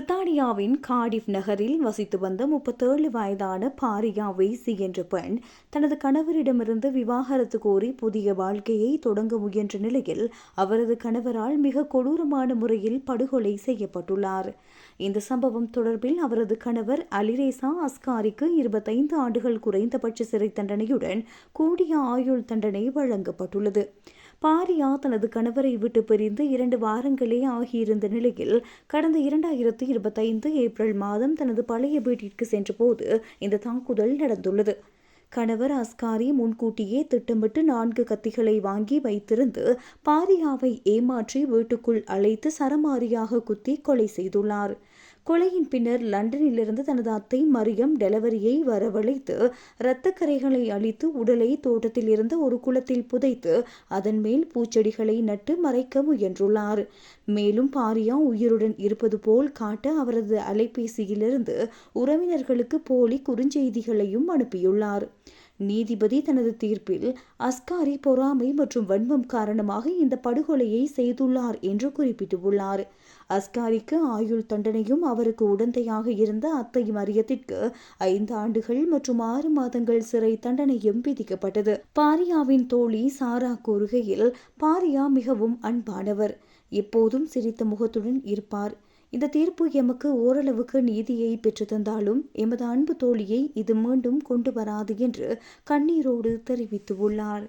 பிரித்தானியாவின் கார்டிஃப் நகரில் வசித்து வந்த 37 வயதான பாரியா வெய்சி என்ற பெண் தனது கணவரிடமிருந்து விவாகரத்து கோரி புதிய வாழ்க்கையை தொடங்க முயன்ற நிலையில் அவரது கணவரால் மிக கொடூரமான முறையில் படுகொலை செய்யப்பட்டுள்ளார். இந்த சம்பவம் தொடர்பில் அவரது கணவர் அலிரேசா அஸ்காரிக்கு 25 ஆண்டுகள் குறைந்தபட்ச சிறை தண்டனையுடன் கூடிய ஆயுள் தண்டனை வழங்கப்பட்டுள்ளது. பாரியா தனது கணவரை விட்டு பிரிந்து 2 வாரங்களே ஆகியிருந்த நிலையில் கடந்த 2025 ஏப்ரல் மாதம் தனது பழைய வீட்டிற்கு சென்றபோது இந்த தாக்குதல் நடந்துள்ளது. கணவர் அஸ்காரி முன்கூட்டியே திட்டமிட்டு 4 கத்திகளை வாங்கி வைத்திருந்து பாரியாவை ஏமாற்றி வீட்டுக்குள் அழைத்து சரமாரியாக குத்தி கொலை செய்துள்ளார். கொலையின் பின்னர் லண்டனிலிருந்து தனது அத்தை மரியம் டெலவரியை வரவழைத்து இரத்தக்கரைகளை அழித்து உடலை தோட்டத்தில் இருந்த ஒரு குளத்தில் புதைத்து அதன் மேல் பூச்செடிகளை நட்டு மறைக்க முயன்றுள்ளார். மேலும் பாரியா உயிருடன் இருப்பது போல் காட்ட அவரது அலைபேசியிலிருந்து உறவினர்களுக்கு போலி குறுஞ்செய்திகளையும் அனுப்பியுள்ளார். நீதிபதி தனது தீர்ப்பில் அஸ்காரி பொறாமை மற்றும் வன்மம் காரணமாக இந்த படுகொலையை செய்துள்ளார் என்று குறிப்பிட்டுள்ளார். அஸ்காரிக்கு ஆயுள் தண்டனையும் அவருக்கு உடந்தையாக இருந்த அத்தை மரியத்திற்கு 5 ஆண்டுகள் மற்றும் 6 மாதங்கள் சிறை தண்டனையும் விதிக்கப்பட்டது. பாரியாவின் தோழி சாரா கூறுகையில், பாரியா மிகவும் அன்பானவர், எப்போதும் சிரித்த முகத்துடன் இருப்பார். இந்த தீர்ப்பு எமக்கு ஓரளவுக்கு நீதியை பெற்றுத்தந்தாலும் எமது அன்பு தோழியை இது மீண்டும் கொண்டு வராது என்று கண்ணீரோடு தெரிவித்துள்ளார்.